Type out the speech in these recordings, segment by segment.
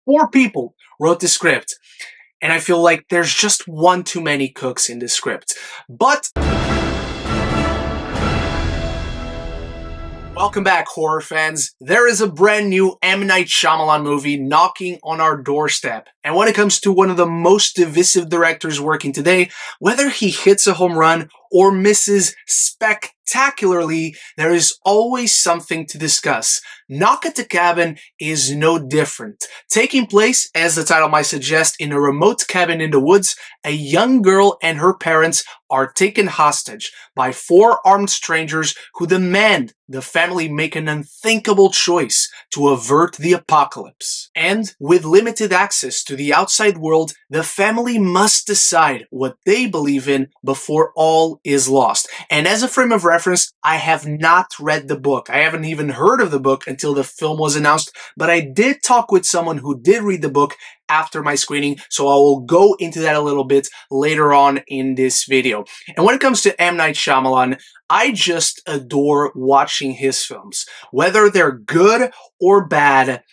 4 people wrote the script, and I feel like there's just one too many cooks in this script. But welcome back, horror fans. There is a brand new M Night Shyamalan movie knocking on our doorstep. And when it comes to one of the most divisive directors working today, whether he hits a home run or misses spectacularly, there is always something to discuss. Knock at the Cabin is no different. Taking place, as the title might suggest, in a remote cabin in the woods, a young girl and her parents are taken hostage by 4 armed strangers who demand the family make an unthinkable choice to avert the apocalypse. And with limited access to the outside world, the family must decide what they believe in before all is lost. And as a frame of reference, I have not read the book. I haven't even heard of the book until the film was announced, but I did talk with someone who did read the book after my screening, so I will go into that a little bit later on in this video. And when it comes to M. Night Shyamalan, I just adore watching his films. Whether they're good or bad,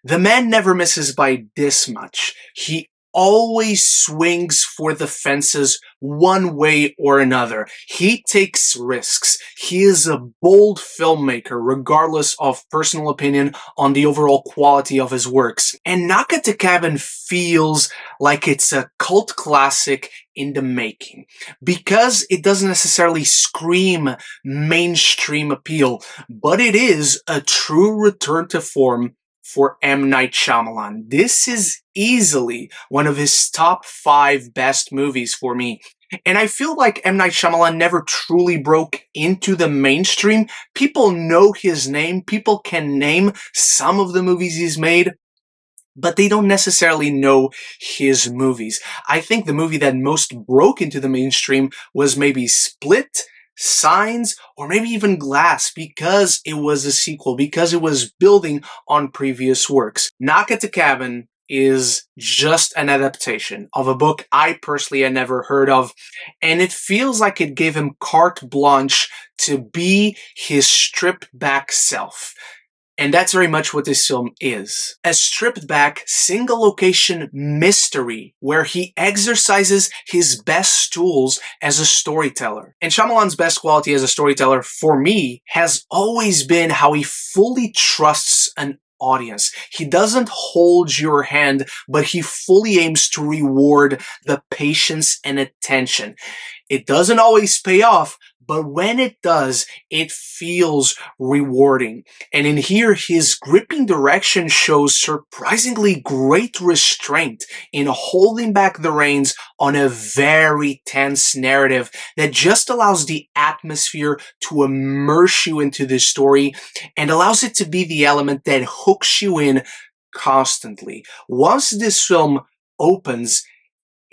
the man never misses by this much. He always swings for the fences one way or another. He takes risks. He is a bold filmmaker, regardless of personal opinion on the overall quality of his works. And Knock at the Cabin feels like it's a cult classic in the making, because it doesn't necessarily scream mainstream appeal, but it is a true return to form for M. Night Shyamalan. This is easily one of his top 5 best movies for me. And I feel like M. Night Shyamalan never truly broke into the mainstream. People know his name, people can name some of the movies he's made, but they don't necessarily know his movies. I think the movie that most broke into the mainstream was maybe Split, Signs, or maybe even Glass, because it was a sequel, because it was building on previous works. Knock at the Cabin is just an adaptation of a book I personally had never heard of, and it feels like it gave him carte blanche to be his stripped back self. And that's very much what this film is. A stripped back, single location mystery where he exercises his best tools as a storyteller. And Shyamalan's best quality as a storyteller, for me, has always been how he fully trusts an audience. He doesn't hold your hand, but he fully aims to reward the patience and attention. It doesn't always pay off, but when it does, it feels rewarding. And in here, his gripping direction shows surprisingly great restraint in holding back the reins on a very tense narrative that just allows the atmosphere to immerse you into this story and allows it to be the element that hooks you in constantly. Once this film opens,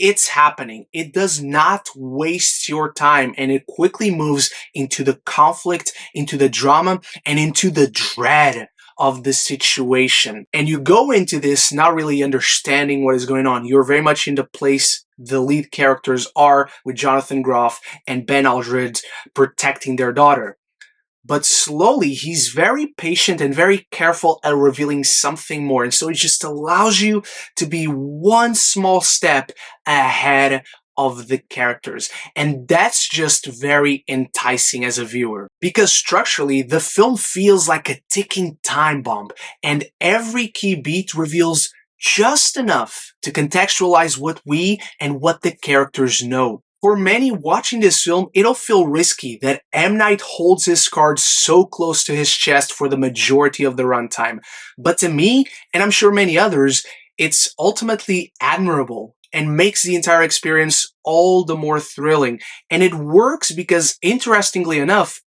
it's happening. It does not waste your time, and it quickly moves into the conflict, into the drama, and into the dread of the situation. And you go into this not really understanding what is going on. You're very much in the place the lead characters are, with Jonathan Groff and Ben Alridge protecting their daughter. But slowly, he's very patient and very careful at revealing something more. And so it just allows you to be one small step ahead of the characters. And that's just very enticing as a viewer. Because structurally, the film feels like a ticking time bomb. And every key beat reveals just enough to contextualize what we and what the characters know. For many watching this film, it'll feel risky that M. Night holds his cards so close to his chest for the majority of the runtime. But to me, and I'm sure many others, it's ultimately admirable and makes the entire experience all the more thrilling. And it works because, interestingly enough,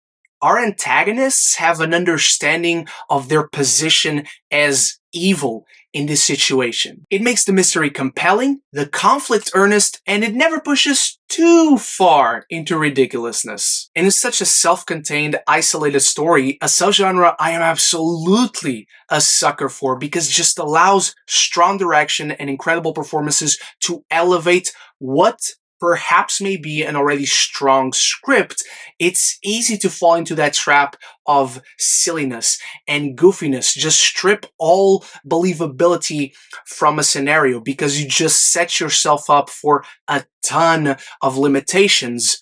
our antagonists have an understanding of their position as evil in this situation. It makes the mystery compelling, the conflict earnest, and it never pushes too far into ridiculousness. And it's such a self-contained, isolated story, a subgenre I am absolutely a sucker for, because it just allows strong direction and incredible performances to elevate what perhaps may be an already strong script, it's easy to fall into that trap of silliness and goofiness. Just strip all believability from a scenario because you just set yourself up for a ton of limitations.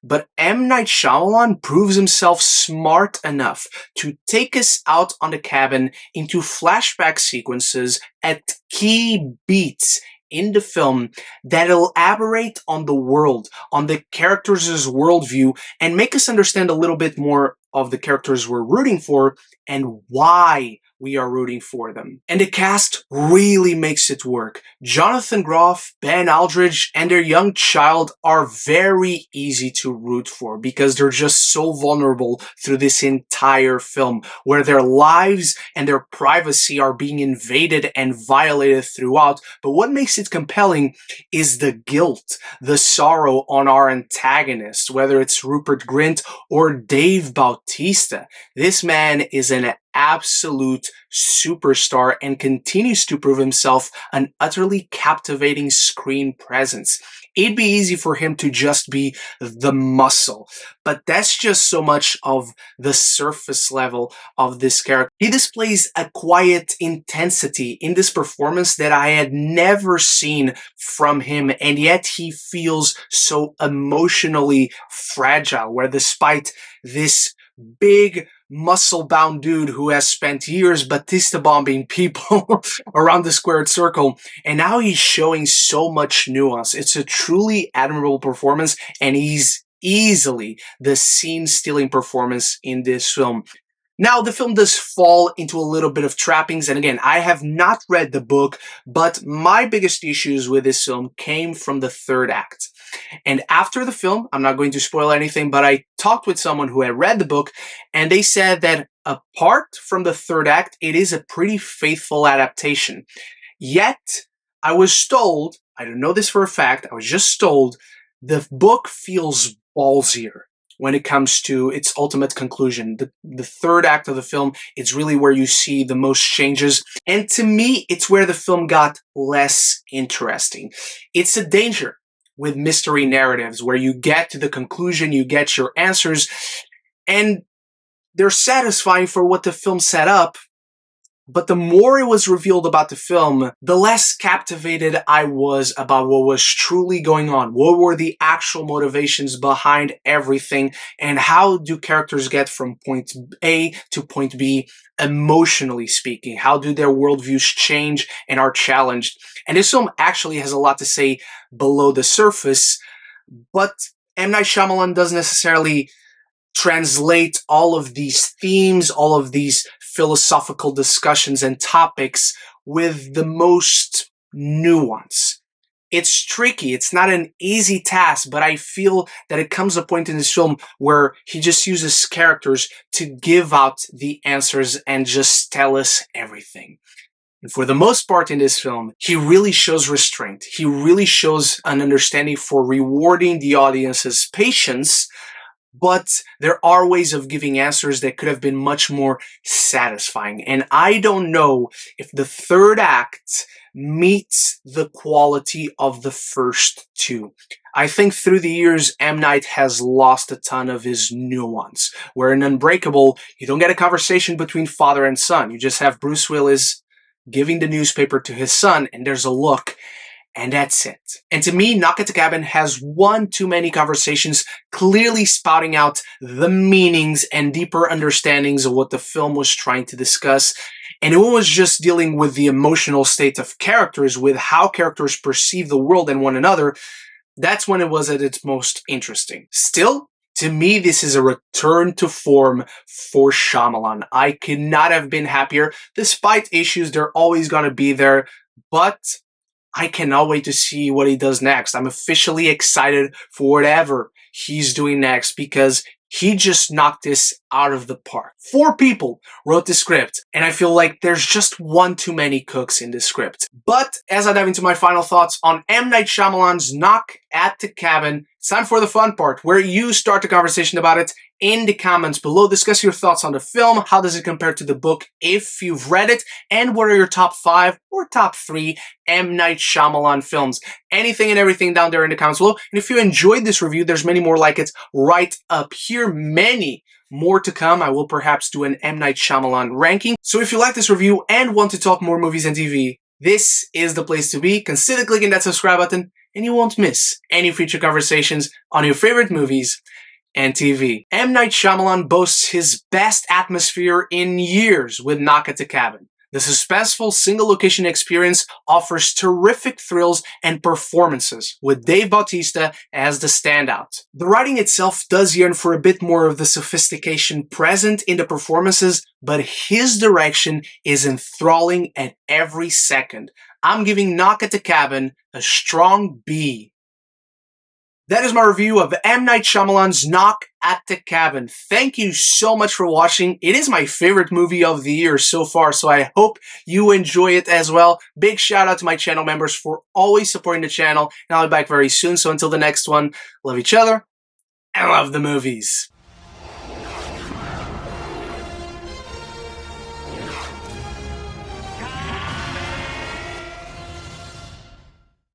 But M. Night Shyamalan proves himself smart enough to take us out on the cabin into flashback sequences at key beats in the film that elaborate on the world, on the characters' worldview, and make us understand a little bit more of the characters we're rooting for and why we are rooting for them. And the cast really makes it work. Jonathan Groff, Ben Alridge, and their young child are very easy to root for because they're just so vulnerable through this entire film, where their lives and their privacy are being invaded and violated throughout. But what makes it compelling is the guilt, the sorrow on our antagonist, whether it's Rupert Grint or Dave Bautista. This man is an absolute superstar and continues to prove himself an utterly captivating screen presence. It'd be easy for him to just be the muscle, but that's just so much of the surface level of this character. He displays a quiet intensity in this performance that I had never seen from him, and yet he feels so emotionally fragile, where despite this big muscle-bound dude who has spent years Batista bombing people around the squared circle, and now he's showing so much nuance. It's a truly admirable performance, and he's easily the scene-stealing performance in this film. Now, the film does fall into a little bit of trappings, and again, I have not read the book, but my biggest issues with this film came from the third act. And after the film, I'm not going to spoil anything, but I talked with someone who had read the book, and they said that apart from the third act, it is a pretty faithful adaptation. Yet, I was told, I don't know this for a fact, I was just told, the book feels ballsier when it comes to its ultimate conclusion. The third act of the film is really where you see the most changes, and to me, it's where the film got less interesting. It's a danger with mystery narratives, where you get to the conclusion, you get your answers, and they're satisfying for what the film set up, but the more it was revealed about the film, the less captivated I was about what was truly going on. What were the actual motivations behind everything, and how do characters get from point A to point B, emotionally speaking? How do their worldviews change and are challenged? And this film actually has a lot to say below the surface, but M. Night Shyamalan doesn't necessarily translate all of these themes, all of these philosophical discussions and topics with the most nuance. It's tricky. It's not an easy task, but I feel that it comes a point in this film where he just uses characters to give out the answers and just tell us everything. And for the most part in this film, he really shows restraint. He really shows an understanding for rewarding the audience's patience, but there are ways of giving answers that could have been much more satisfying. And I don't know if the third act meets the quality of the first two. I think through the years, M. Night has lost a ton of his nuance. Where in Unbreakable, you don't get a conversation between father and son. You just have Bruce Willis giving the newspaper to his son, and there's a look, and that's it. And to me, Knock at the Cabin has one too many conversations clearly spouting out the meanings and deeper understandings of what the film was trying to discuss. And it was just dealing with the emotional state of characters, with how characters perceive the world and one another. That's when it was at its most interesting. Still, to me, this is a return to form for Shyamalan. I could not have been happier. Despite issues, they're always going to be there, but I cannot wait to see what he does next. I'm officially excited for whatever he's doing next because he just knocked this out of the park. 4 people wrote the script, and I feel like there's just one too many cooks in this script. But as I dive into my final thoughts on M. Night Shyamalan's Knock at the Cabin, it's time for the fun part, where you start the conversation about it in the comments below. Discuss your thoughts on the film, how does it compare to the book if you've read it, and what are your top 5 or top 3 M Night Shyamalan films. Anything and everything down there in the comments below. And if you enjoyed this review, there's many more like it right up here. Many more to come. I will perhaps do an M Night Shyamalan ranking. So if you like this review and want to talk more movies and TV, this is the place to be. Consider clicking that subscribe button and you won't miss any future conversations on your favorite movies and TV. M Night Shyamalan boasts his best atmosphere in years with Knock at the Cabin. The suspenseful single-location experience offers terrific thrills and performances, with Dave Bautista as the standout. The writing itself does yearn for a bit more of the sophistication present in the performances, but his direction is enthralling at every second. I'm giving Knock at the Cabin a strong B. That is my review of M. Night Shyamalan's Knock at the Cabin. Thank you so much for watching. It is my favorite movie of the year so far, so I hope you enjoy it as well. Big shout out to my channel members for always supporting the channel, and I'll be back very soon. So until the next one, love each other and love the movies.